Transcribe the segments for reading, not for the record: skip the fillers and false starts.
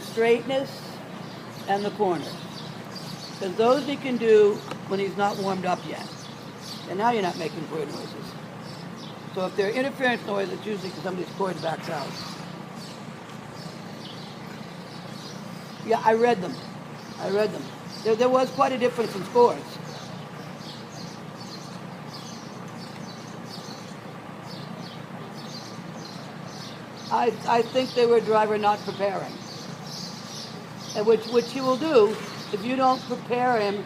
the straightness and the corner. Because those he can do when he's not warmed up yet. And now you're not making cord noises. So if there are interference noises, it's usually because somebody's cord backs out. Yeah, I read them. There was quite a difference in scores. I think they were driver not preparing. And which he will do if you don't prepare him,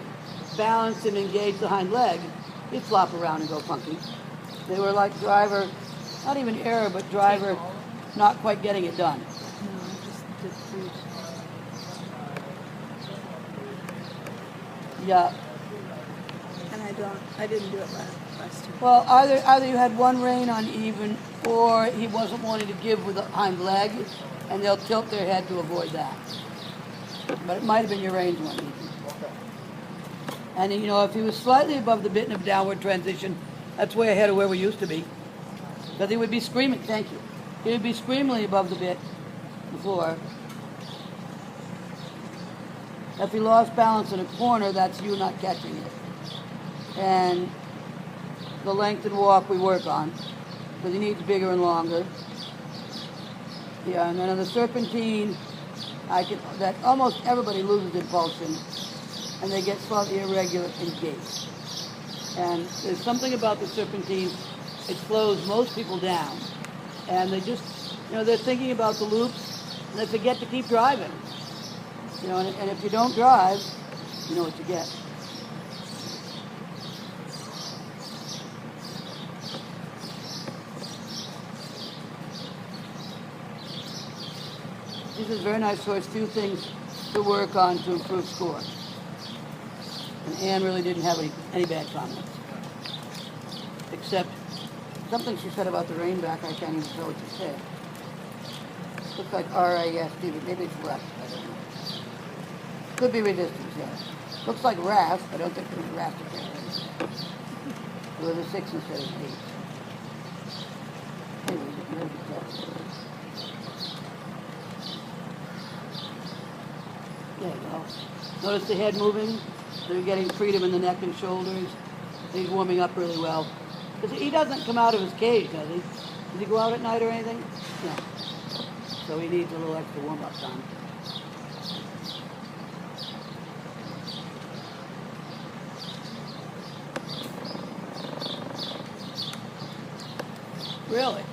balance and engage the hind leg, he'd flop around and go funky. They were like driver, not even error, but driver not quite getting it done. No, I just did food. Yeah. And I didn't do it last year. Well, either you had one rein uneven, or he wasn't wanting to give with the hind leg, and they'll tilt their head to avoid that. But it might have been your reins weren't even. And you know, if he was slightly above the bit in a downward transition, that's way ahead of where we used to be. Because he would be screaming, thank you. He would be screamingly above the bit before. If he lost balance in a corner, that's you not catching it. And the length and walk we work on, because he needs bigger and longer. Yeah, and then on the serpentine, that almost everybody loses impulsion, and they get slightly irregular in gait. And there's something about the serpentine, it slows most people down. And they just, they're thinking about the loops, and they forget to keep driving. And if you don't drive, you know what you get. This is a very nice horse. Few things to work on to improve score. And Anne really didn't have any bad comments. Except something she said about the rein back, I can't even tell what she said. Looks like R-A-S-T, but maybe it's left. I don't know. Could be resistance, yes. Looks like RAF. I don't think there was RAF to carry. It was a 6 instead of 8. Anyway, you can tell. There you go. Notice the head moving. They're getting freedom in the neck and shoulders. He's warming up really well. Because he doesn't come out of his cage, does he? Does he go out at night or anything? No. So he needs a little extra warm-up time. Really?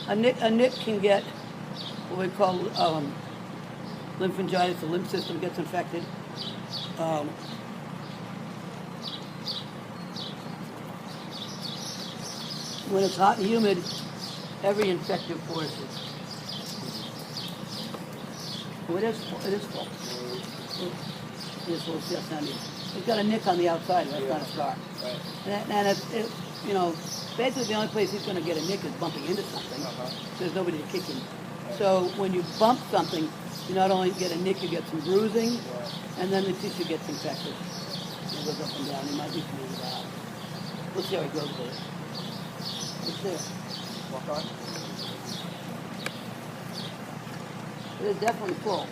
A nick can get what we call lymphangitis. The lymph system gets infected. When it's hot and humid, every infective force is. Oh, it is full. It is full. Yes, Andy. It's got a nick on the outside. That's not a scar. Right. And it's basically the only place he's going to get a nick is bumping into something. There's nobody to kick him. So when you bump something, you not only get a nick, you get some bruising, and then the tissue gets infected. It goes up and down. He might be feeling bad. We'll see how he goes with it. It's there. Walk on. It is definitely full.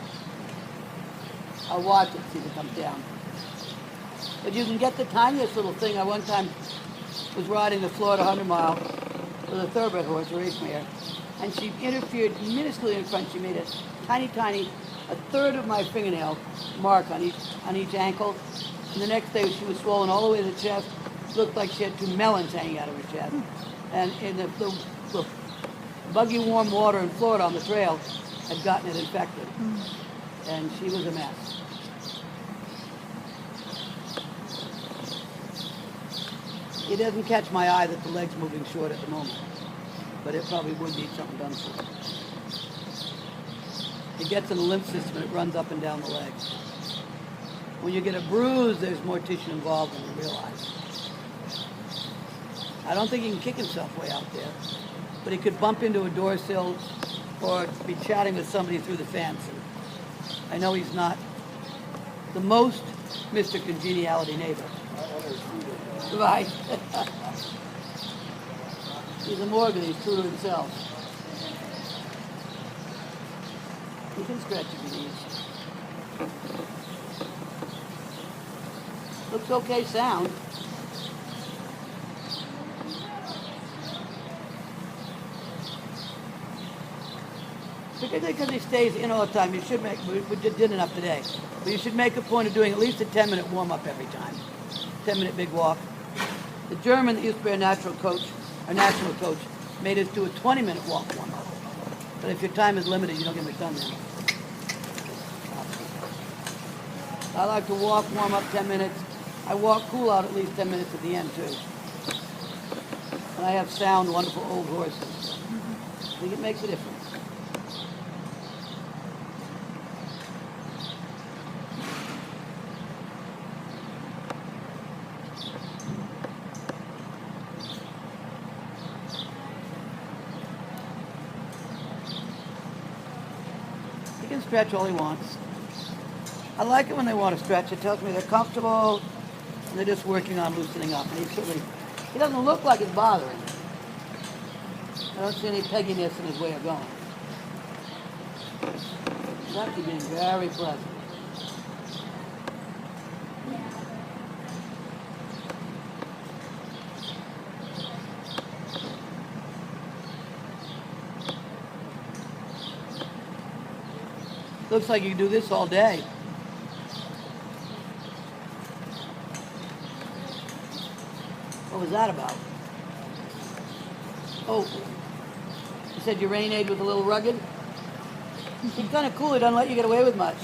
I'll watch it, see if it comes down. But you can get the tiniest little thing. I one time was riding the Florida 100 mile with a thoroughbred horse, a race mare, and she interfered minusculely in front. She made a tiny, a third of my fingernail mark on each ankle. And the next day she was swollen all the way to the chest. It looked like she had 2 melons hanging out of her chest. And in the buggy warm water in Florida on the trail had gotten it infected. And she was a mess. It doesn't catch my eye that the leg's moving short at the moment, but it probably would need something done to it. It gets in the lymph system and it runs up and down the leg. When you get a bruise, there's more tissue involved than you realize. I don't think he can kick himself way out there, but he could bump into a door sill or be chatting with somebody through the fence. And I know he's not the most Mr. Congeniality neighbor. Right. He's a Morgan, he's true to himself. You can stretch if you need. Looks okay sound. Particularly because he stays in all the time. You should make, we just did enough today, but you should make a point of doing at least a 10-minute warm-up every time. 10-minute big walk. The German that used to be our national coach, made us do a 20-minute walk warm-up. But if your time is limited, you don't get much done then. I like to walk, warm up 10 minutes. I walk cool out at least 10 minutes at the end too. And I have sound, wonderful old horses. I think it makes a difference. He can stretch all he wants. I like it when they want to stretch. It tells me they're comfortable and they're just working on loosening up. And he doesn't look like it's bothering him. I don't see any pegginess in his way of going. He's actually being very pleasant. Looks like you can do this all day. What was that about? Oh, you said your rain aid was a little rugged? He's kind of cool. He doesn't let you get away with much.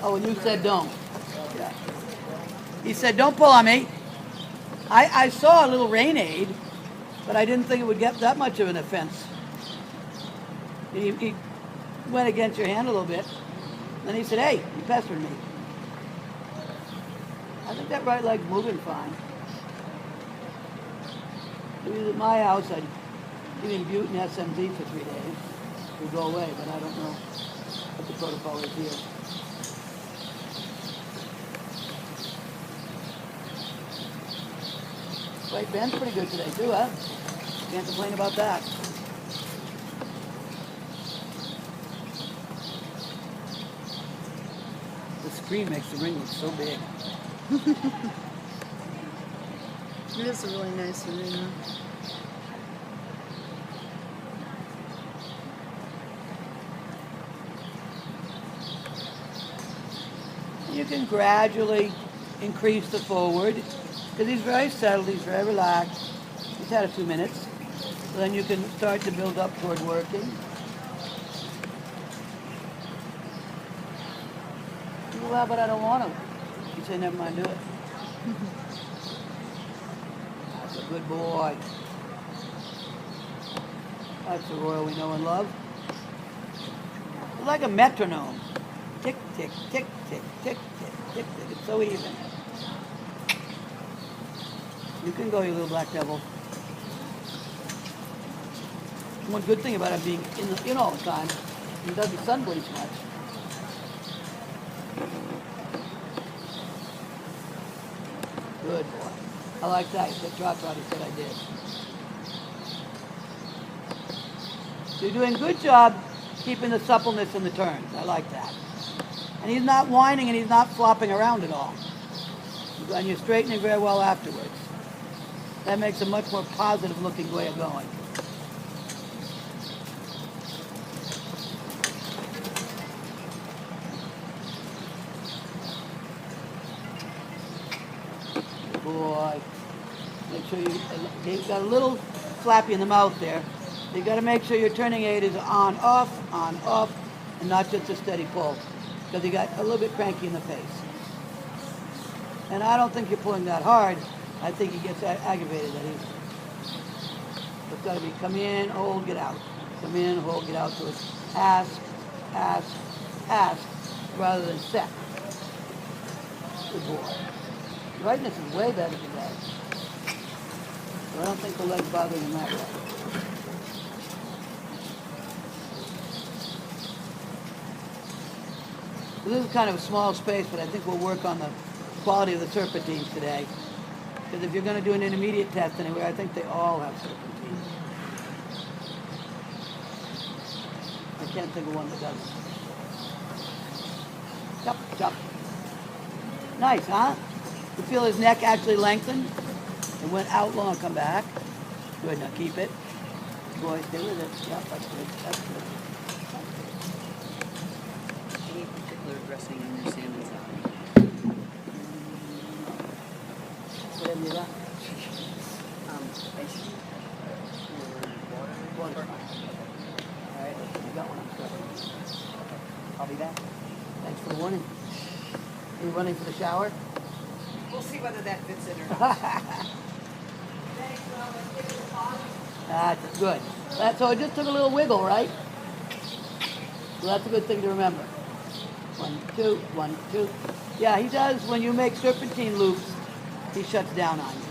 Oh, and you said don't. Yeah. He said, don't pull on me. I saw a little rain aid, but I didn't think it would get that much of an offense. He went against your hand a little bit. Then he said, hey, you pestered me. I think that right leg's moving fine. If he was at my house, I'd give him Bute and SMZ for 3 days. It would go away, but I don't know what the protocol is here. Right band's pretty good today too, huh? Can't complain about that. The screen makes the ring look so big. It is a really nice arena. You can gradually increase the forward because he's very settled, he's very relaxed. He's had a few minutes. So then you can start to build up toward working. Well, but I don't want to. You say, never mind, do it. That's a good boy. That's the Royal we know and love. It's like a metronome. Tick, tick, tick, tick, tick, tick, tick, tick. It's so even. You can go, you little black devil. One good thing about him being in all the time, he doesn't sun bleach much. Good boy. I like that. He said, trot, trot. He said I did. So you're doing a good job keeping the suppleness in the turns. I like that. And he's not whining and he's not flopping around at all. And you're straightening very well afterwards. That makes a much more positive looking way of going. Boy. Make sure you've got a little flappy in the mouth there. You've got to make sure your turning aid is on, off, and not just a steady pull. Because he got a little bit cranky in the face. And I don't think you're pulling that hard. I think he gets aggravated that it's got to be come in, hold, get out. Come in, hold, get out. So it's ask, rather than set. Good boy. Rightness is way better than that. So I don't think the leg's bothering him that way. So this is kind of a small space, but I think we'll work on the quality of the serpentines today. Because if you're going to do an intermediate test anyway, I think they all have serpentines. I can't think of one that does. Chop, chop. Nice, huh? You feel his neck actually lengthened? It went out long, come back. Good, now keep it. Boy, stay with it. Yeah, that's good. That's good. Any particular dressing in your salmon salad? Whatever you got. Ice cream or water? Water. All right, you got one. I'll be back. Thanks for the warning. Are you running for the shower? We'll see whether that fits in or not. That's good. So it just took a little wiggle, right? So that's a good thing to remember. 1, 2, 1, 2. Yeah, he does. When you make serpentine loops, he shuts down on you.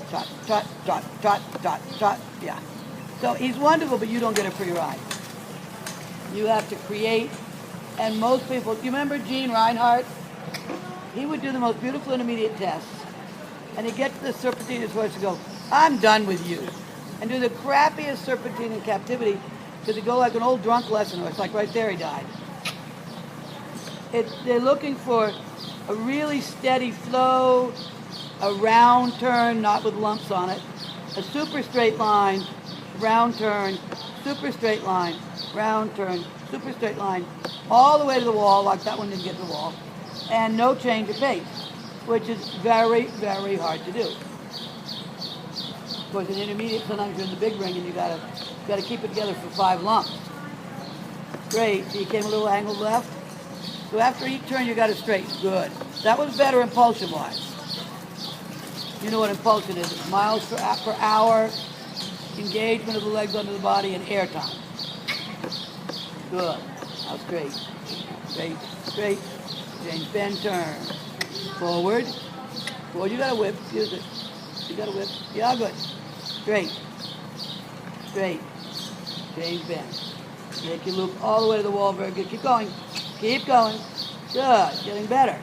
Trot, trot, trot, trot, trot, trot. Yeah. So he's wonderful, but you don't get a free ride. You have to create. And most people, you remember Gene Reinhardt? He would do the most beautiful intermediate tests. And he'd get to the serpentine, his horse would go, I'm done with you. And do the crappiest serpentine in captivity, because he'd go like an old drunk lesson horse, like right there he died. They're looking for a really steady flow, a round turn, not with lumps on it, a super straight line, round turn, super straight line, round turn, super straight line, all the way to the wall, like that one didn't get to the wall, and no change of pace, which is very, very hard to do. Of course, in intermediate, sometimes you're in the big ring and you gotta keep it together for 5 lumps. Great. So you came a little angled left. So after each turn, you got to straighten. Good. That was better impulsion-wise. You know what impulsion is? It's miles per hour, engagement of the legs under the body, and air time. Good. Now straight. Straight. Straight. Change, bend, turn. Forward. Forward. You got to whip. Use it. You got to whip. Yeah, good. Straight. Straight. Change, bend. Make your loop all the way to the wall. Very good. Keep going. Keep going. Good. Getting better.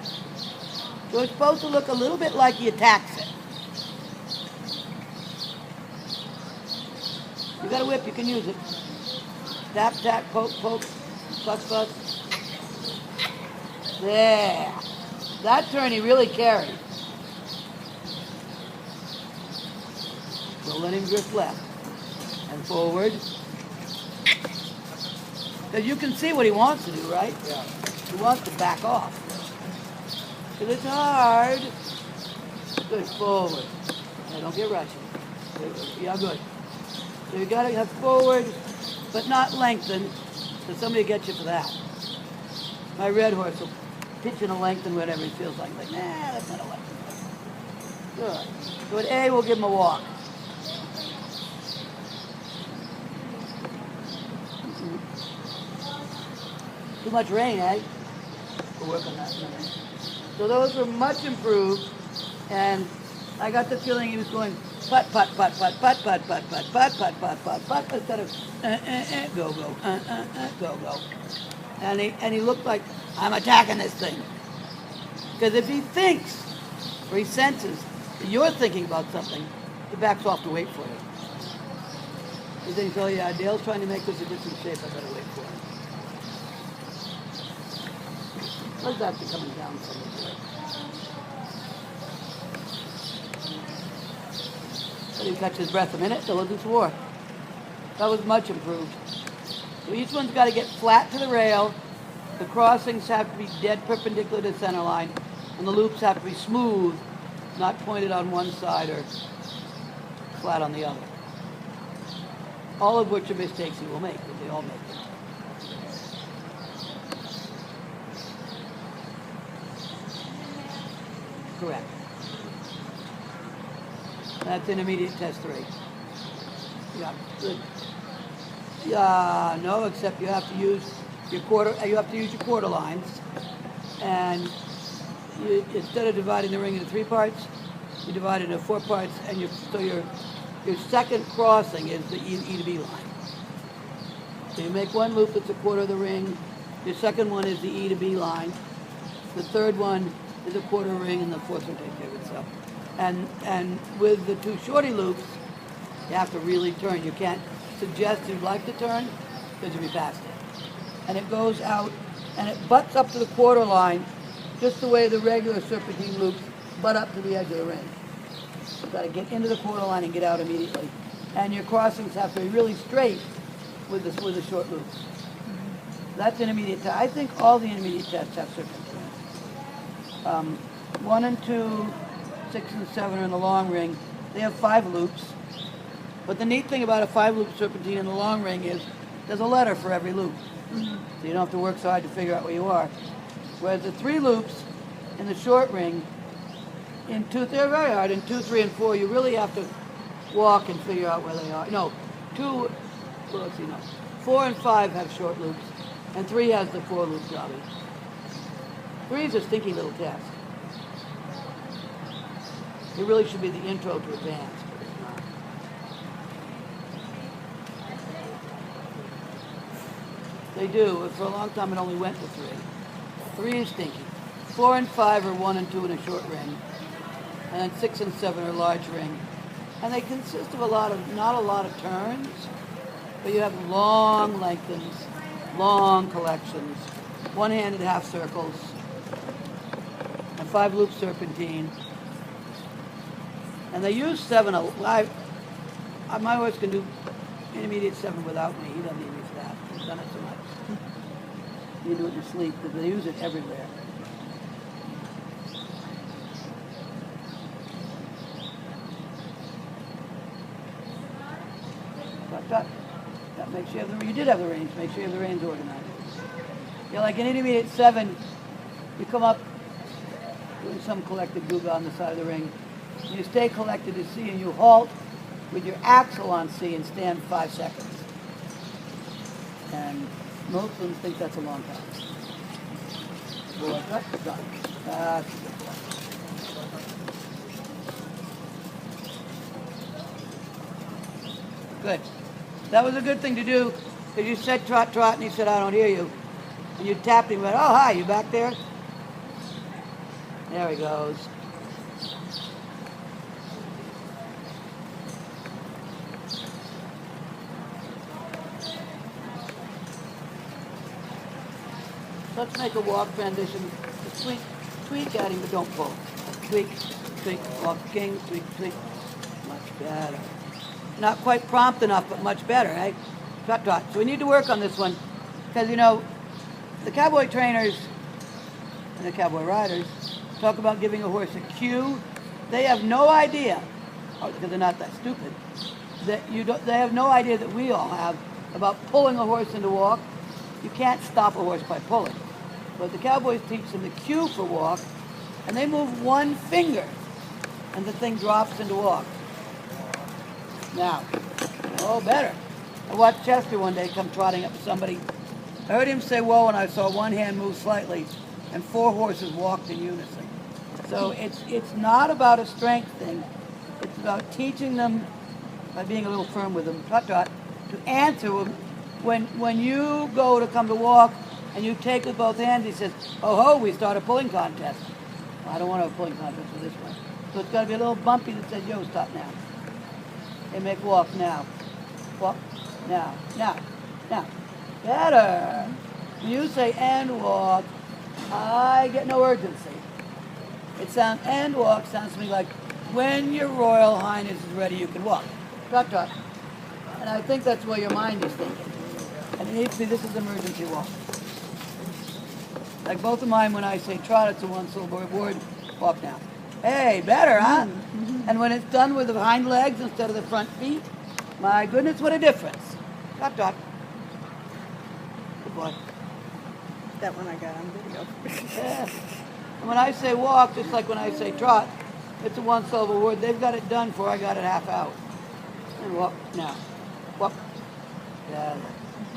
So it's supposed to look a little bit like he attacks it. You got a whip. You can use it. Tap, tap, poke, poke. Fuss, fuss. There. That turn he really carried. So let him drift left. And forward. Because you can see what he wants to do, right? Yeah. He wants to back off. Because it's hard. Good, forward. Now don't get rushing. Yeah, good. So you got to have forward, but not lengthen, so somebody will get you for that. My red horse will pitch in a lengthen whatever he feels like. Like, nah, that's not a lengthen. Good. So at A, we'll give him a walk. Too much rain, eh? We'll work on that in a minute. So those were much improved, and I got the feeling he was going putt, putt, putt, putt, putt, putt, putt, putt, putt, putt, putt, putt, putt, instead of go, go, go, go. And he looked like, I'm attacking this thing. Because if he thinks, or he senses, that you're thinking about something, he backs off to wait for you. He thinks, oh yeah, Dale's trying to make this a different shape, I better wait for him. What's that coming down from the way? Let him catch his breath a minute, so we'll do some more. That was much improved. So each one's got to get flat to the rail. The crossings have to be dead perpendicular to the center line. And the loops have to be smooth, not pointed on one side or flat on the other. All of which are mistakes he will make, but they all make them. Correct. That's intermediate test 3. Yeah, good. Yeah, no, except you have to use your quarter lines, and instead of dividing the ring into 3 parts, you divide it into 4 parts, and your second crossing is the E to B line. So you make one loop that's a quarter of the ring. Your second one is the E to B line. The third one is a quarter ring, and the fourth one takes care of itself. And with the 2 shorty loops, you have to really turn. You can't suggest you'd like to turn because you'll be past it. and it goes out, and it butts up to the quarter line, just the way the regular serpentine loops butt up to the edge of the ring. You've got to get into the quarter line and get out immediately. And your crossings have to be really straight with the short loops. That's intermediate test. I think all the intermediate tests have serpentine. 1 and 2, 6 and 7 are in the long ring. They have 5 loops. But the neat thing about a 5-loop serpentine in the long ring is there's a letter for every loop. So you don't have to work so hard to figure out where you are. Whereas the 3 loops in the short ring, they're very hard. In 2, 3, and 4, you really have to walk and figure out where they are. No, 4 and 5 have short loops, and 3 has the 4-loop jobby. 3 is a stinky little test. It really should be the intro to advanced, but it's not. They do. For a long time, it only went to 3. 3 is stinky. 4 and 5 are 1 and 2 in a short ring, and then 6 and 7 are large ring. And they consist of not a lot of turns, but you have long lengthens, long collections, one-handed half circles, and 5-loop serpentine. And they use 7. My horse can do intermediate 7 without me. He doesn't even use that. He's done it so much. You do it in your sleep, because they use it everywhere. That makes sure you did have the reins. Make sure you have the reins organized. You're like an intermediate 7. You come up doing some collected googa on the side of the ring. You stay collected to C, and you halt with your axle on C and stand 5 seconds. And most of them think that's a long time. Boy, that's done. That's a good one. Good. That was a good thing to do, because you said trot, trot, and he said, I don't hear you. And you tapped him and went, oh, hi, you back there? There he goes. Let's make a walk transition. Just tweak at him, but don't pull. Tweak, tweak, walking, tweak, tweak. Much better. Not quite prompt enough, but much better, eh? Trot, trot. So we need to work on this one, because, the cowboy trainers and the cowboy riders talk about giving a horse a cue. They have no idea, because they're not that stupid, they have no idea that we all have about pulling a horse into walk. You can't stop a horse by pulling. But the cowboys teach them the cue for walk, and they move one finger, and the thing drops into walk. Now, better. I watched Chester one day come trotting up to somebody. I heard him say, whoa, and I saw one hand move slightly, and 4 horses walked in unison. So it's not about a strength thing. It's about teaching them, by being a little firm with them, trot, trot, to answer them. When you go to come to walk, and you take with both hands, he says, oh ho, we start a pulling contest. Well, I don't want to have a pulling contest with this one. So it's got to be a little bumpy that says, yo, stop now. And make walk now. Walk now. Now. Now. Better. When you say and walk, I get no urgency. And walk sounds to me like, when your Royal Highness is ready, you can walk. Trot, trot. And I think that's where your mind is thinking. And it needs to be, this is emergency walk. Like both of mine, when I say trot, it's a 1-syllable word. Walk now. Hey, better, huh? Mm-hmm. And when it's done with the hind legs instead of the front feet, my goodness, what a difference. Trot, trot. Good boy. That one I got on video. Yeah. And when I say walk, just like when I say trot, it's a 1-syllable word. They've got it done before I got it half out. And walk now. Walk. Yeah.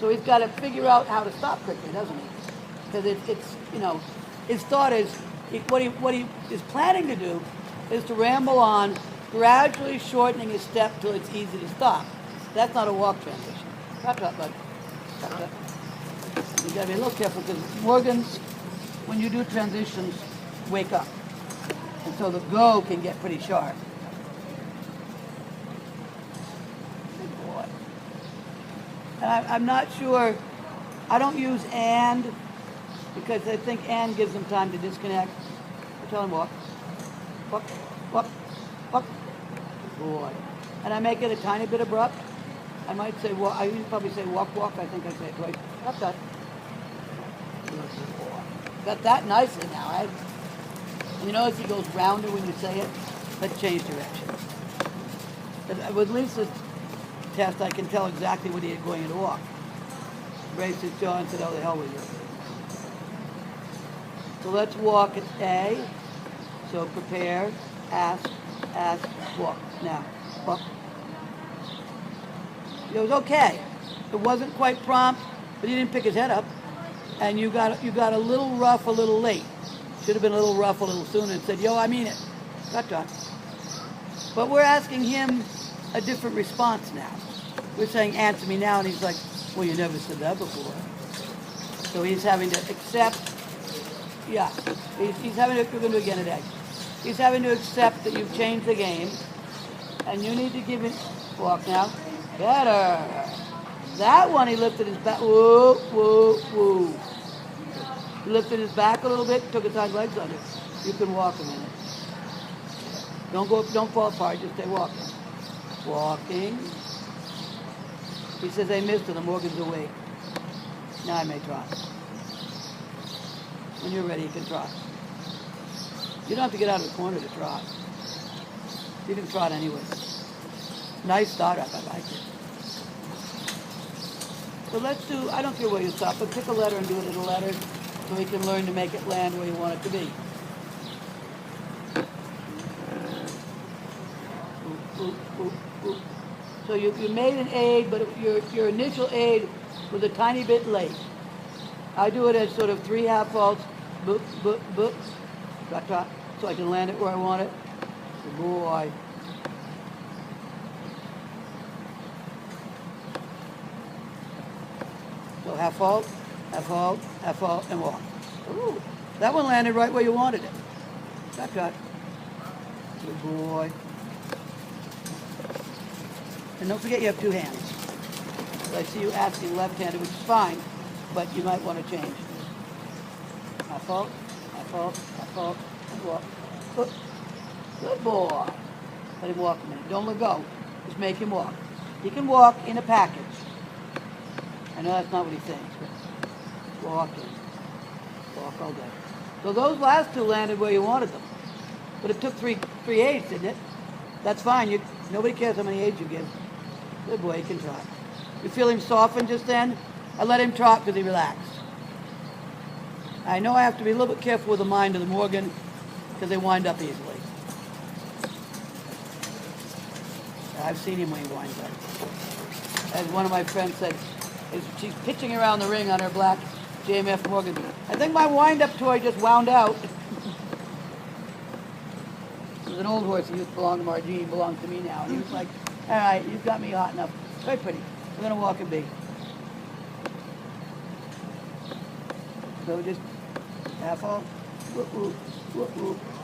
So he's got to figure out how to stop quickly, doesn't he? Because it's his thought is, what he is planning to do is to ramble on, gradually shortening his step till it's easy to stop. That's not a walk transition. Trot, trot, bud. Trot, trot. You got to be a little careful, because Morgans, when you do transitions, wake up. And so the go can get pretty sharp. Good boy. And I'm not sure I don't use and because I think and gives them time to disconnect. I tell them walk, walk, walk, walk. Boy. And I make it a tiny bit abrupt. I might say, well, I usually probably say walk, walk. I think I say it twice. Got that. Got that nicely now. You notice he goes rounder when you say it? Let's change direction. With Lisa's test, I can tell exactly what he's going to walk. Raised his jaw and said, oh, the hell with you. So let's walk at A. So prepare, ask, walk. Now, walk. It was okay. It wasn't quite prompt, but he didn't pick his head up. And you got a little rough, a little late. Should have been a little rough, a little sooner, and said, yo, I mean it. Got done. But we're asking him a different response now. We're saying, answer me now, and he's like, well, you never said that before. So he's having to accept, yeah, he's having to, we're going to do it again today. He's having to accept that you've changed the game, and you need to give him, walk now, better. That one, he lifted his back, woo, woo, woo. He lifted his back a little bit, took his hind legs under. You can walk a minute. Don't fall apart, just stay walking. Walking. He says they missed it, the Morgan's awake. Now I may trot. When you're ready, you can trot. You don't have to get out of the corner to trot. You can trot anyway. Nice startup, I like it. So let's do, I don't care where you stop, but pick a letter and do it in a letter so we can learn to make it land where you want it to be. So you made an aid, but your initial aid was a tiny bit late. I do it as sort of 3 half faults, boop, boop, boop, trot, trot, so I can land it where I want it. Good boy. So half fault, half fault, half fault, and walk. Ooh, that one landed right where you wanted it. Trot, trot. Good boy. And don't forget you have 2 hands. So I see you asking left-handed, which is fine, but you might want to change. Half fault, and walk. Good boy. Let him walk a minute. Don't let go. Just make him walk. He can walk in a package. I know that's not what he thinks, but walking. Walk all day. So those last 2 landed where you wanted them. But it took three aids, didn't it? That's fine. Nobody cares how many aids you give. Good boy, he can trot. You feel him soften just then? I let him trot because he relaxed. I know I have to be a little bit careful with the mind of the Morgan because they wind up easily. I've seen him when he winds up. As one of my friends said, she's pitching around the ring on her black JMF Morgan. I think my wind-up toy just wound out. It was an old horse. He used to belong to Margene. He belongs to me now. And he was like, all right, you've got me hot enough. Very pretty. We're going to walk and be. So just half off,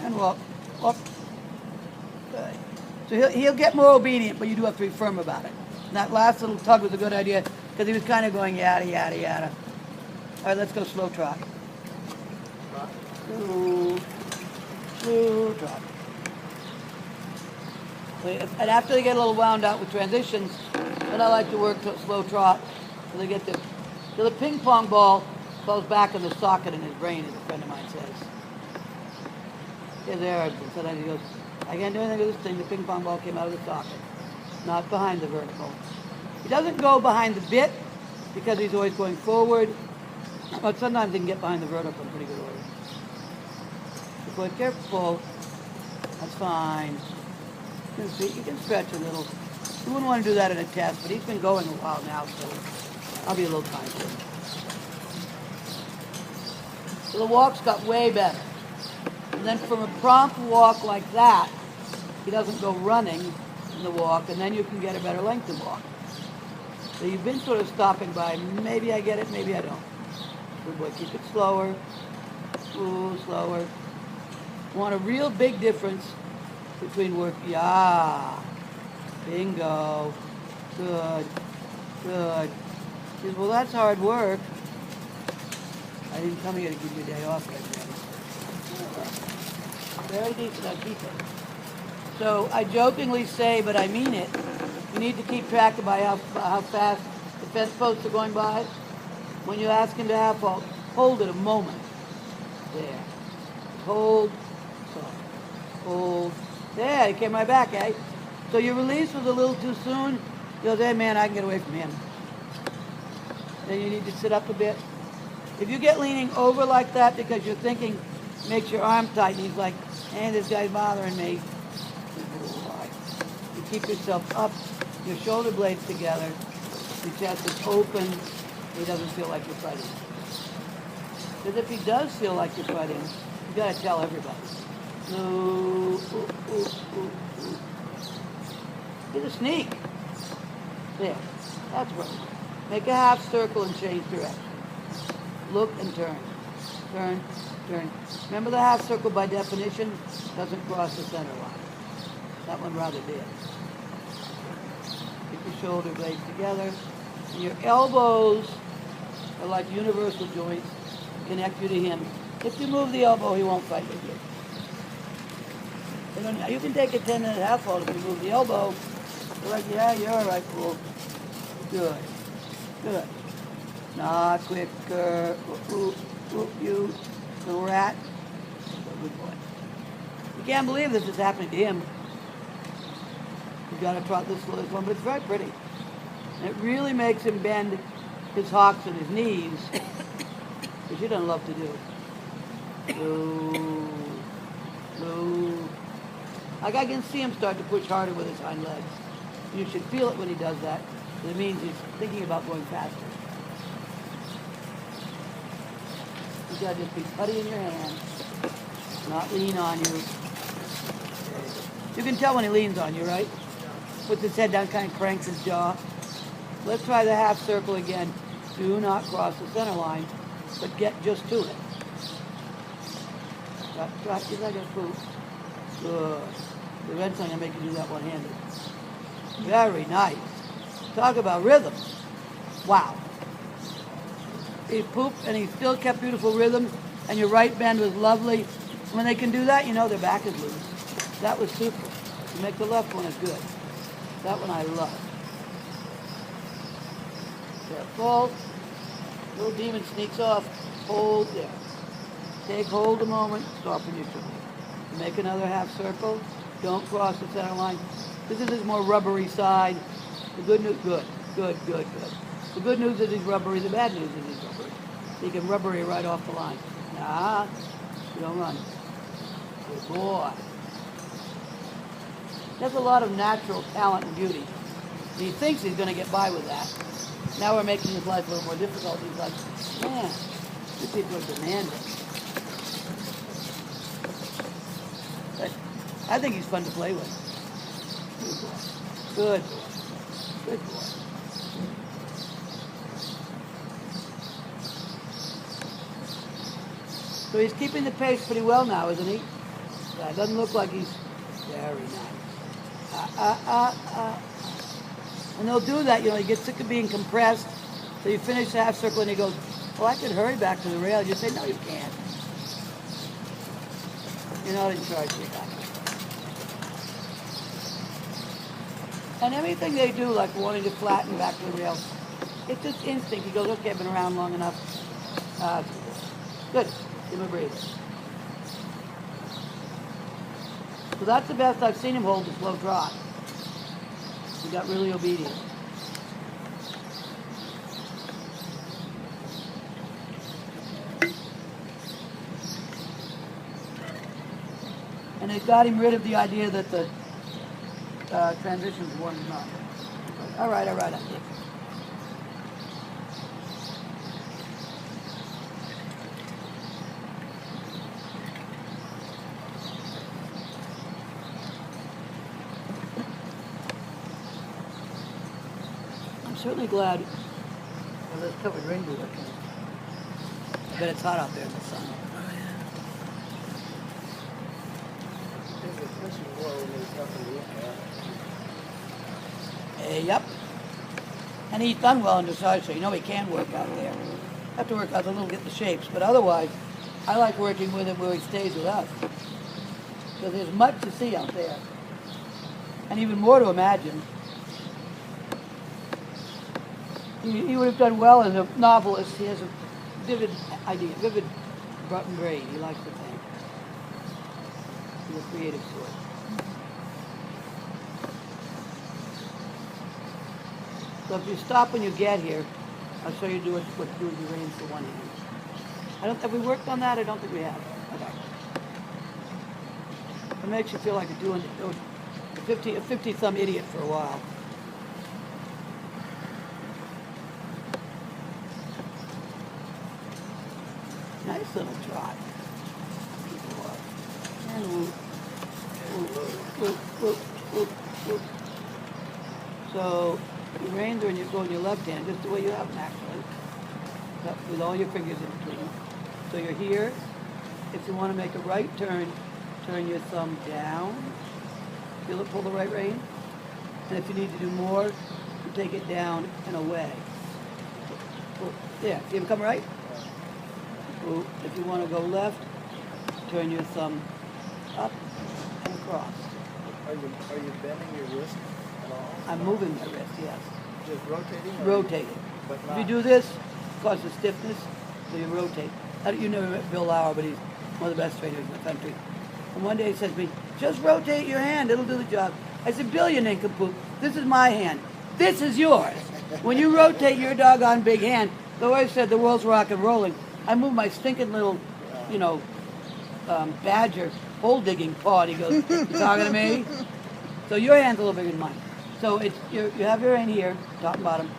and walk, walk. Okay. So he'll get more obedient, but you do have to be firm about it. And that last little tug was a good idea because he was kind of going yada, yada, yada. All right, let's go slow trot. Slow trot. And after they get a little wound out with transitions, then I like to work to a slow trot so they get till the ping pong ball falls back in the socket in his brain, as a friend of mine says. Yeah, there. And sometimes he goes, I can't do anything with this thing. The ping pong ball came out of the socket, not behind the vertical. He doesn't go behind the bit because he's always going forward, but sometimes he can get behind the vertical in pretty good order. So be careful. That's fine. You can stretch a little. You wouldn't want to do that in a test, but he's been going a while now, so I'll be a little kind to him. So the walks got way better. And then from a prompt walk like that, he doesn't go running in the walk, and then you can get a better length of walk. So you've been sort of stopping by, maybe I get it, maybe I don't. Good boy, keep it slower. Ooh, slower. Want a real big difference between work, yeah, bingo, good, good. He says, well, that's hard work. I didn't come here to give you a day off, my friend. Very decent, I keep it. So I jokingly say, but I mean it, you need to keep track of by how fast the fence posts are going by. When you ask him to half halt, hold it a moment. There. Hold. Sorry. Hold. There, he came right back, eh? So your release was a little too soon. He goes, hey man, I can get away from him. Then you need to sit up a bit. If you get leaning over like that because you're thinking, makes your arm tight, and he's like, hey, this guy's bothering me. You keep yourself up, your shoulder blades together, your chest is open, he doesn't feel like you're fighting. Because if he does feel like you're fighting, you gotta tell everybody. Ooh, ooh, ooh, ooh, ooh. He's a sneak. There, that's right. Make a half circle and change direction. Look and turn. Turn, turn. Remember the half circle by definition doesn't cross the center line. That one rather did. Keep your shoulder blades together. And your elbows are like universal joints. Connect you to him. If you move the elbow, he won't fight with you. You can take a 10-minute half hold if you move the elbow. You're like, yeah, you're all right, fool. Good. Good. Not quicker. Ooh, ooh, you little rat. Good boy. You can't believe this is happening to him. You gotta trot this one, but it's very pretty. And it really makes him bend his hocks and his knees, which he doesn't love to do. Ooh, ooh. Like I can see him start to push harder with his hind legs. You should feel it when he does that. It means he's thinking about going faster. You gotta just be putty in your hand, not lean on you. You can tell when he leans on you, right? Puts his head down, kind of cranks his jaw. Let's try the half circle again. Do not cross the center line, but get just to it. Trot, you're not gonna poop. Good. Eventually I'm gonna make you do that one-handed. Very nice. Talk about rhythm. Wow. He pooped and he still kept beautiful rhythm, and your right bend was lovely. When they can do that, you know their back is loose. That was super. You make the left one is good. That one I love. Careful. Little demon sneaks off. Hold there. Take hold a moment. Stop when you should. Make another half circle. Don't cross the center line. This is his more rubbery side. The good news, good. The good news is he's rubbery. The bad news is he's rubbery. He can rubbery right off the line. Nah, you don't run. Good boy. There's a lot of natural talent and beauty. And he thinks he's going to get by with that. Now we're making his life a little more difficult. He's like, man, these people are demanding. But I think he's fun to play with. Good boy. Good boy. So he's keeping the pace pretty well now, isn't he? Yeah, it doesn't look like he's very nice. And they'll do that, you know, he gets sick of being compressed. So you finish the half circle and he goes, well, I could hurry back to the rail. You say, no, you can't. You're not in charge of your guy. And everything they do, like wanting to flatten back to the rail, it's just instinct. He goes, okay, I've been around long enough. Good. Give him a breather. So that's the best I've seen him hold the slow trot. He got really obedient. And it got him rid of the idea that the transitions weren't done. All right. I'm certainly glad for this covered ring to work. I bet it's hot out there in the sun. Yep. And he's done well in dressage, so you know he can work out there. Have to work out a little, get the shapes, but otherwise, I like working with him where he stays with us. Because there's much to see out there. And even more to imagine. He would have done well as a novelist. He has a vivid idea, vivid brain, he likes to think. He's a creative sort. So if you stop when you get here, I'll show you what to do with your reins for one hand. Have we worked on that? I don't think we have. Okay. It makes you feel like you're doing a 50-thumb idiot for a while. Nice little trot. And whoop, whoop, whoop, whoop, whoop. So your reins are in your, go in your left hand, just the way you have them actually. With all your fingers in between. So you're here. If you want to make a right turn, turn your thumb down. Feel it pull the right rein. And if you need to do more, you take it down and away. Yeah, see him come right? If you want to go left, turn your thumb up and across. Are you bending your wrist at all? I'm moving my wrist, yes. Just rotating? Rotating. But If not. you do this, it causes stiffness, so you rotate. You never met Bill Lauer, but he's one of the best trainers in the country. And one day he says to me, just rotate your hand, it'll do the job. I said, Bill, you nincompoop, this is my hand. This is yours. When you rotate your doggone big hand, the way I said the world's rock and rolling, I move my stinking little, badger hole digging paw. And he goes, you talking to me? So your hand's a little bigger than mine. So it's you have your hand here, top and bottom,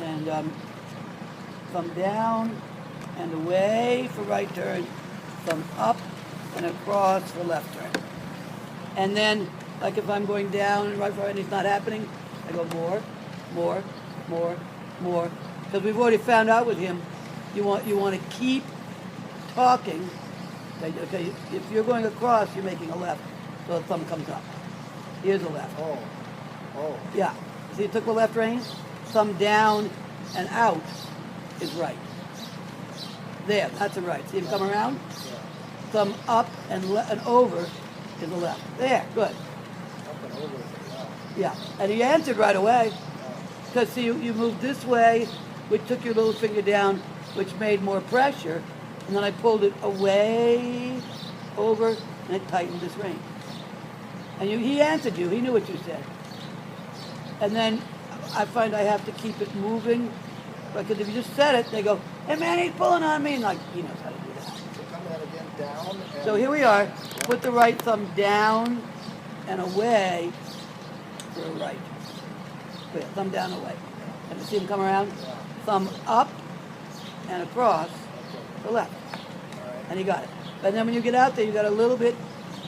and thumb down and away for right turn, thumb up and across for left turn. And then, like if I'm going down and right for right and it's not happening, I go more, more, more, more. Because we've already found out with him, you want to keep talking. Okay, if you're going across, you're making a left, so the thumb comes up. Here's a left. Oh. Yeah. See, you took the left rein, thumb down and out is right. There, that's a right. See him come around? Yeah. Thumb up and over is the left. There, good. Up and over is it now. Yeah, and he answered right away. Because see, you moved this way, which took your little finger down, which made more pressure, and then I pulled it away, over, and it tightened this rein. And he answered you. He knew what you said. And then I find I have to keep it moving, because if you just said it, they go, "Hey man, he's pulling on me," and like he knows how to do that. So come in again down. And So here we are. Put the right thumb down and away for a right. Good. Thumb down and away. Have you see him come around? Yeah. Thumb up and across Okay. the left. All right. And you got it. And then when you get out there, you got a little bit,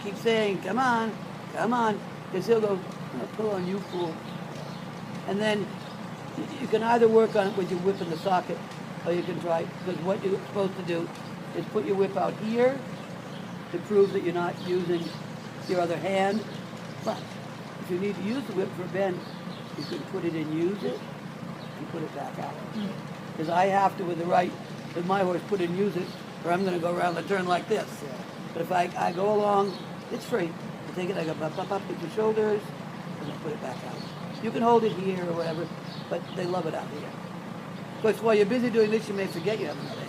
keep saying, come on, because he'll go, "I'll pull on you, fool." And then you can either work on it with your whip in the socket, or you can try, because what you're supposed to do is put your whip out here to prove that you're not using your other hand. But if you need to use the whip for a bend, you can put it in, use it, and put it back out. Because I have to, with the right, with my horse, put it in, use it, or I'm going to go around the turn like this. Yeah. But if I go along, it's free. I take it, I go up with your shoulders, and I put it back out. You can hold it here or whatever, but they love it out here. Of course, while you're busy doing this, you may forget you have another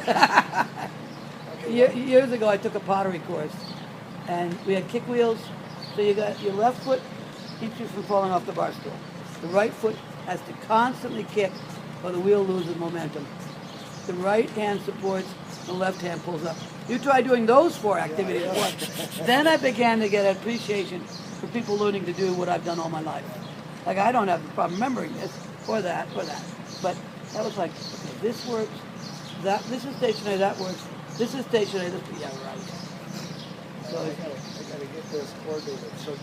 hand. Okay, Years ago, I took a pottery course, and we had kick wheels. So you got your left foot keeps you from falling off the bar stool. The right foot has to constantly kick, or the wheel loses momentum. The right hand supports, the left hand pulls up. You try doing those four activities at once. Then I began to get appreciation for people learning to do what I've done all my life. Like I don't have a problem remembering this or that or that, but that was like, okay, this works. This is stationary. That works. This is stationary. This, yeah, right. So I gotta get this coordinated. So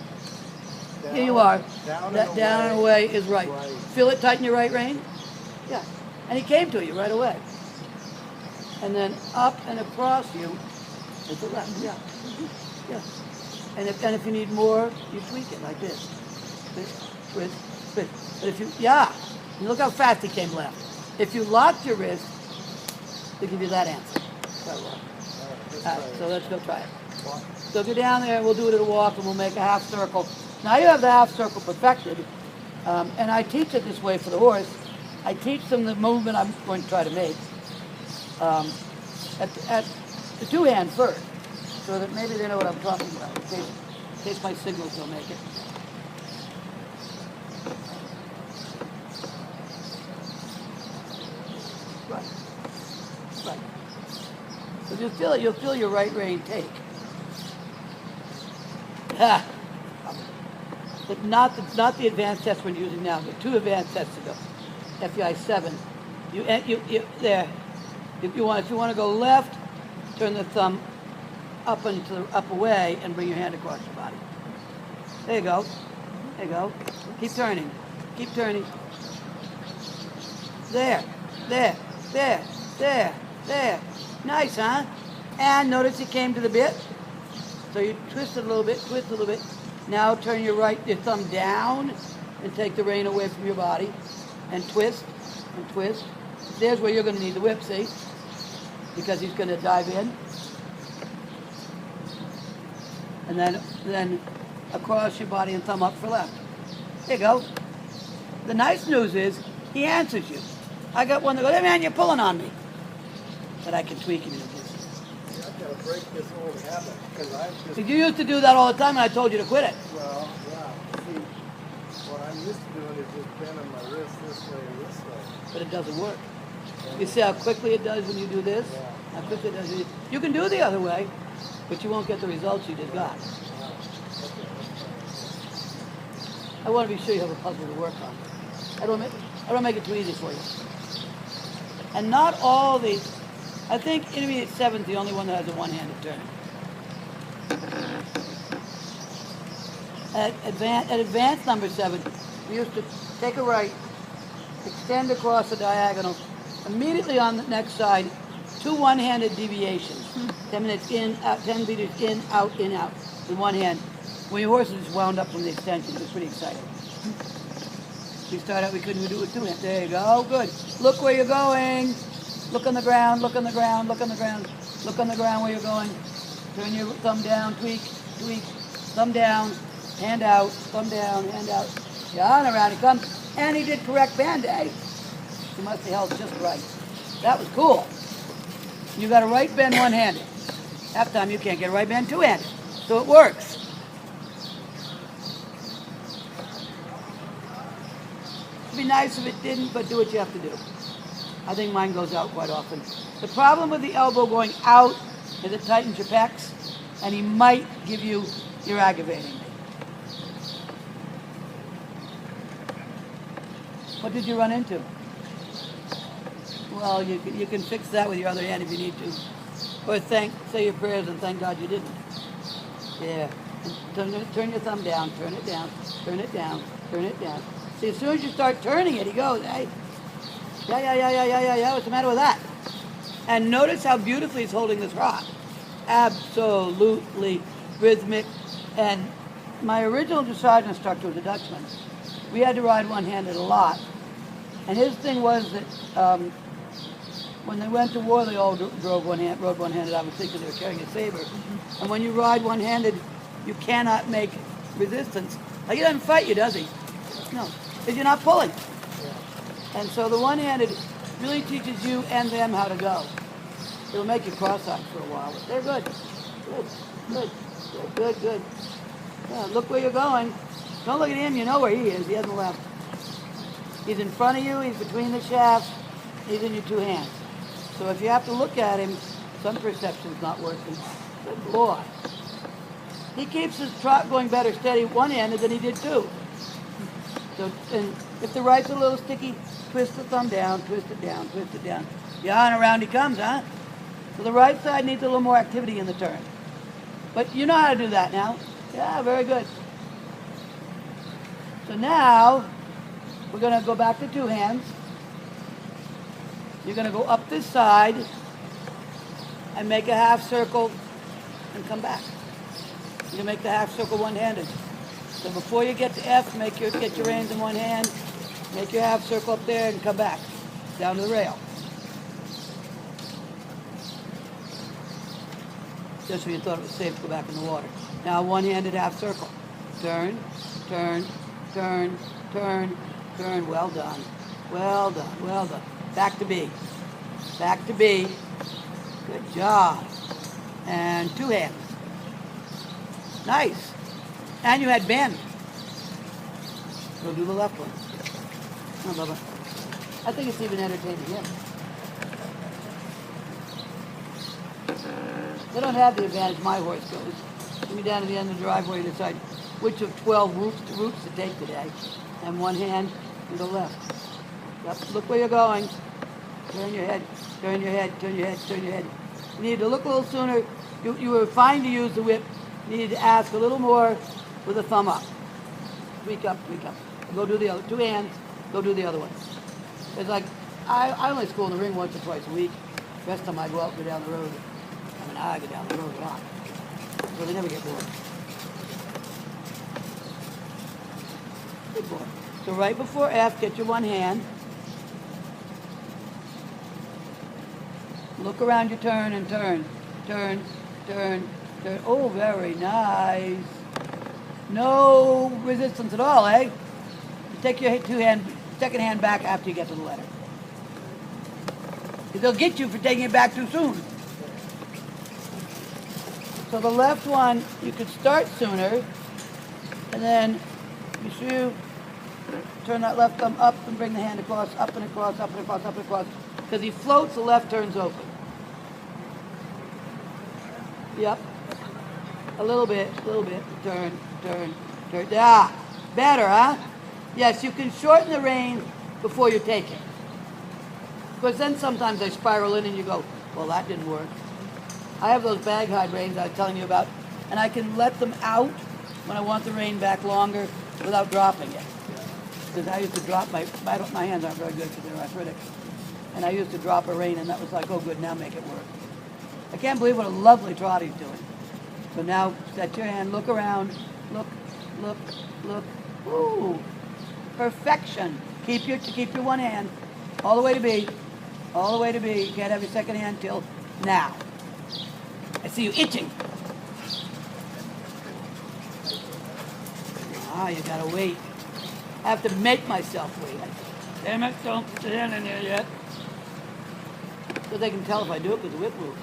down, here you are. Down That and down and away is right. Right. Feel it tighten your right rein? Yeah. And he came to you right away. And then up and across you is the left. Yeah. Yeah. And if you need more, you tweak it like this. Twist. But if you, yeah. And look how fast he came left. If you locked your wrist, to give you that answer. So, All right, let's all try right, it. so let's go try it. Walk. So go down there and we'll do it at a walk and we'll make a half circle. Now you have the half circle perfected, and I teach it this way for the horse. I teach them the movement I'm going to try to make at the two-hand first, so that maybe they know what I'm talking about, in case my signals don't make it. Right. Right. So you'll feel your right rein take. Ah. But not the advanced test we're using now, but 2 advanced tests ago. FEI 7. You there. If you want to go left, turn the thumb up away and bring your hand across your body. There you go. There you go. Keep turning. Keep turning. There. There. There. There. There. Nice, huh? And notice you came to the bit. So you twist it a little bit, twist a little bit. Now turn your thumb down and take the rein away from your body and twist and twist. There's where you're going to need the whip, see? Because he's going to dive in. And then across your body and thumb up for left. There you go. The nice news is he answers you. I got one that goes, hey man, you're pulling on me. But I can tweak him. I've got to break this old habit because I've just. You used to do that all the time and I told you to quit it. Well, yeah. See, what I'm used to doing is just bending my wrist this way or this way. But it doesn't work. You see how quickly it does when you do this? Yeah. How quickly it does. You can do it the other way, but you won't get the results you just got. I want to be sure you have a puzzle to work on. I don't make it too easy for you. And not all these. I think intermediate 7 is the only one that has a one-handed turn. At advanced number 7, we used to take a right, extend across the diagonal, immediately on the next side, 2 one-handed deviations. 10 minutes in, out, 10 meters in, out, with one hand. When your horse is just wound up from the extension, it was pretty exciting. We started out, we couldn't even do it with 2 hands. There you go, good. Look where you're going. Look on the ground, look on the ground, look on the ground. Look on the ground where you're going. Turn your thumb down, tweak, tweak, thumb down, hand out, thumb down, hand out. Yeah, and around he comes. And he did correct bend, eh? He must have held just right. That was cool. You got a right bend one-handed. Half time you can't get a right bend two-handed. So it works. It'd be nice if it didn't, but do what you have to do. I think mine goes out quite often. The problem with the elbow going out is it tightens your pecs, and he might give you, you're aggravating me. What did you run into? Well, you can fix that with your other hand if you need to. Or say your prayers and thank God you didn't. Yeah. And turn your thumb down, turn it down, turn it down, turn it down. See, as soon as you start turning it, he goes, hey. Yeah, what's the matter with that? And notice how beautifully he's holding this rod. Absolutely rhythmic. And my original dressage instructor was a Dutchman. We had to ride one-handed a lot. And his thing was that when they went to war, they all rode one-handed, obviously, because they were carrying a saber. And when you ride one-handed, you cannot make resistance. Like, he doesn't fight you, does he? No, because you're not pulling. And so the one-handed really teaches you and them how to go. It'll make you cross-eyed for a while, but they're good. Good. Yeah, look where you're going. Don't look at him, you know where he is. He hasn't left. He's in front of you, he's between the shafts, he's in your 2 hands. So if you have to look at him, some perception's not working. Good boy. He keeps his trot going better steady one-handed than he did 2. So, and if the right's a little sticky, twist the thumb down, twist it down, twist it down. Yeah, and around he comes, huh? So the right side needs a little more activity in the turn. But you know how to do that now. Yeah, very good. So now, we're going to go back to 2 hands. You're going to go up this side and make a half circle and come back. You're going to make the half circle one-handed. So before you get to F, get your reins in one hand, make your half circle up there and come back, down to the rail. just when you thought it was safe to go back in the water. Now one-handed half circle. Turn, turn, turn, turn, turn. Well done. Well done, well done. Back to B. Back to B. Good job. And two hands. Nice. And you had bend. Go do the left one. Oh, Bubba. I think it's even entertaining him. They don't have the advantage my horse goes. You go down to the end of the driveway and decide which of 12 routes to take today. And one hand and go left. Yep. Look where you're going. Turn your head, turn your head, turn your head, turn your head. You need to look a little sooner. You were fine to use the whip. You need to ask a little more with a thumb up. Tweak up, tweak up. Go do the other, two hands, go do the other one. It's like, I only school in the ring once or twice a week. The rest of the time I go out and go down the road. I go down the road a lot. So they never get bored. Good boy. So right before F, get your one hand. Look around your turn and turn. Turn, turn, turn. Oh, very nice. No resistance at all, eh? Take your second hand back after you get to the letter. Because they'll get you for taking it back too soon. So the left one, you could start sooner, and then you see you turn that left thumb up and bring the hand across, up and across, up and across, up and across. Because he floats, the left turns open. Yep. A little bit, turn, turn, turn. Ah, better, huh? Yes, you can shorten the rein before you take it. Because then sometimes they spiral in and you go, well, that didn't work. I have those bag hide reins I was telling you about, and I can let them out when I want the rein back longer without dropping it. Because I used to drop my hands aren't very good because they're arthritic. And I used to drop a rein and that was like, oh good, now make it work. I can't believe what a lovely trot he's doing. So now set your hand, look around, look, look, look. Ooh, perfection. Keep your one hand all the way to B, all the way to B. You can't have your second hand till now. I see you itching. Ah, you gotta wait. I have to make myself wait. Damn it, don't stand in there yet. So they can tell if I do it because the whip moves.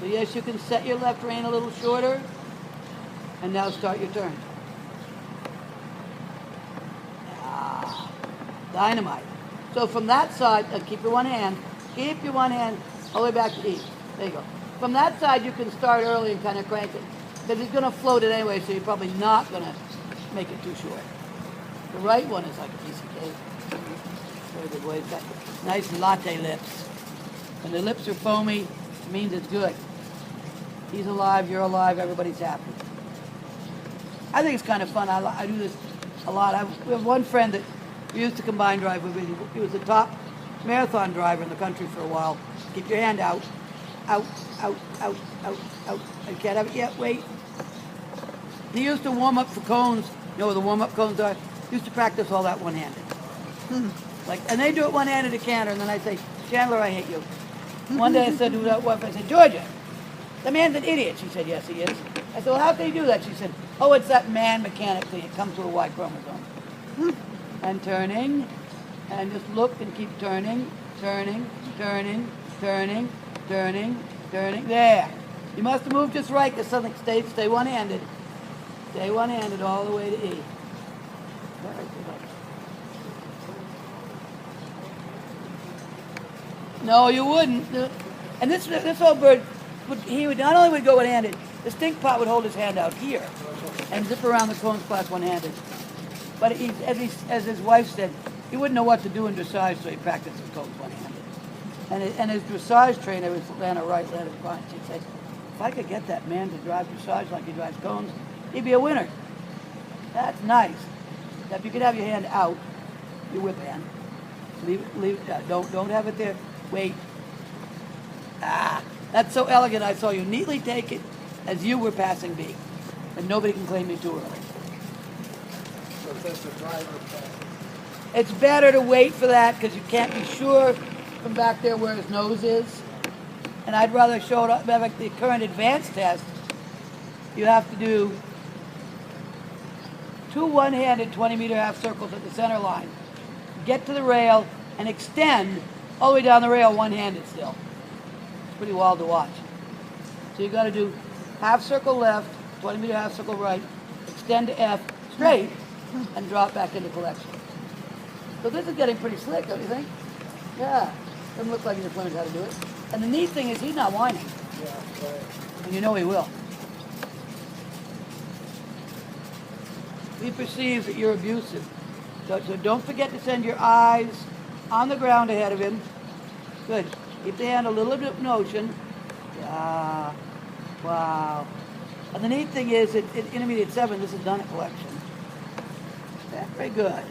So yes, you can set your left rein a little shorter. And now start your turn. Ah, dynamite. So from that side, keep your one hand all the way back to E. There you go. From that side, you can start early and kind of crank it. Because he's going to float it anyway, so you're probably not going to make it too short. The right one is like a piece of cake. Very good way. It's got nice latte lips. When the lips are foamy, it means it's good. He's alive, you're alive, everybody's happy. I think it's kind of fun. I do this a lot. We have one friend that we used to combine drive with. He was the top marathon driver in the country for a while. Keep your hand out. Out, out, out, out, out. I can't have it yet, wait. He used to warm up for cones. You know where the warm-up cones are? He used to practice all that one-handed. And they do it one-handed at Cantor, and then I say, Chandler, I hate you. One day I said to that wife, I said, Georgia, the man's an idiot. She said, yes, he is. I said, well, how can he do that? She said, oh, it's that man mechanically. It comes to a Y chromosome. And turning, and just look and keep turning, turning, turning, turning, turning, turning. There. You must have moved just right because something stay one-handed. Stay one-handed all the way to E. No, you wouldn't. And this old bird, he would not only would go one-handed, the stink pot would hold his hand out here and zip around the cone splash one-handed. But as his wife said, he wouldn't know what to do in dressage, so he practiced his cones one-handed. And his dressage trainer was Lana Wright, Lana Vine. She said, if I could get that man to drive dressage like he drives cones, he'd be a winner. That's nice. Now, if you could have your hand out, your whip hand, leave it. Don't have it there. Wait. Ah, that's so elegant. I saw you neatly take it as you were passing B, and nobody can claim me too early. So since the driver passes. It's better to wait for that because you can't be sure from back there where his nose is. And I'd rather show it up, like the current advanced test, you have to do 2 one-handed 20-meter half circles at the center line. Get to the rail and extend all the way down the rail one-handed still. It's pretty wild to watch. So you got to do half circle left, 20-meter half circle right, extend to F straight, and drop back into collection. So this is getting pretty slick, don't you think? Yeah. Doesn't look like he just learned how to do it. And the neat thing is he's not whining. Yeah, right. And you know he will. He perceives that you're abusive. So don't forget to send your eyes on the ground ahead of him. Good. Keep the hand a little bit in motion. Yeah. Wow. And the neat thing is, at intermediate 7, this is done at collection. Very good.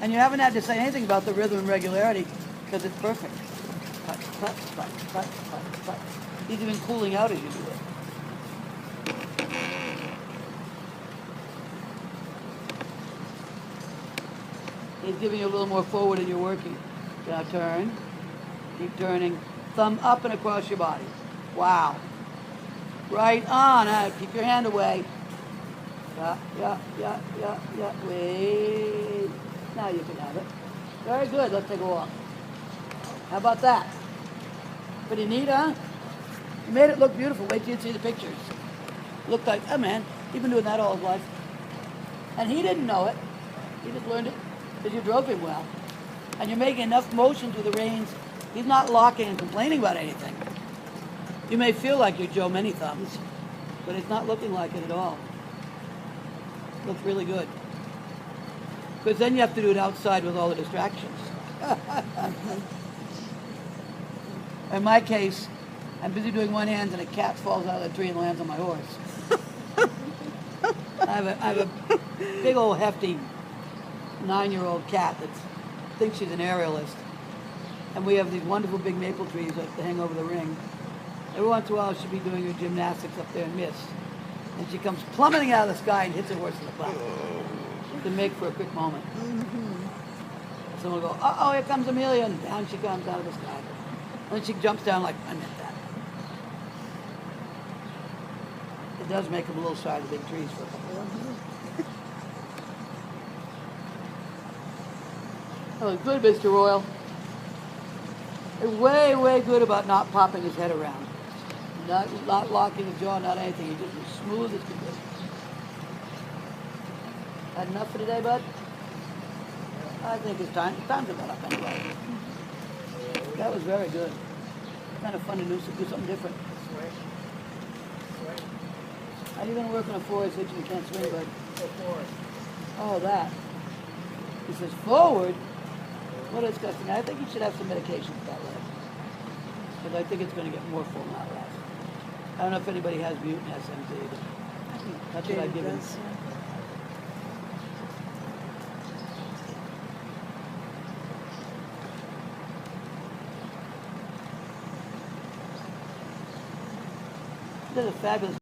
And you haven't had to say anything about the rhythm and regularity because it's perfect. Cut, cut, cut, cut, cut, cut. He's even cooling out as you do it. He's giving you a little more forward and you're working. Now turn. Keep turning. Thumb up and across your body. Wow. Right on. Keep your hand away. Yeah. Wait. Now you can have it. Very good. Let's take a walk. How about that? Pretty neat, huh? You made it look beautiful. Wait till you see the pictures. Looked like, oh man, he's been doing that all his life. And he didn't know it. He just learned it because you drove him well. And you're making enough motion through the reins. He's not locking and complaining about anything. You may feel like you're Joe Many Thumbs, but it's not looking like it at all. Looks really good. Because then you have to do it outside with all the distractions. In my case, I'm busy doing one hand and a cat falls out of the tree and lands on my horse. I have a big old hefty 9-year-old cat that thinks she's an aerialist. And we have these wonderful big maple trees that hang over the ring. Every once in a while she'll be doing her gymnastics up there and miss. And she comes plummeting out of the sky and hits her horse in the butt. To make for a quick moment. Someone will go, uh-oh, here comes Amelia, and down she comes out of the sky. And then she jumps down like, I meant that. It does make them a little shy of the big trees for a couple of them. Oh, good, Mr. Royal. They're way, way good about not popping his head around. Not locking his jaw, not anything. He's just as smooth as can be. Had enough for today, bud? I think it's time. Time's about up anyway. That was very good. Kind of fun to do something different. How are you going to work on a forward switch and you can't swing, bud? Go forward. Oh, that. He says forward? What a disgusting. I think you should have some medication for that leg. Because I think it's going to get more full now. I don't know if anybody has mutant SMT, but that's what I've given. That's a fabulous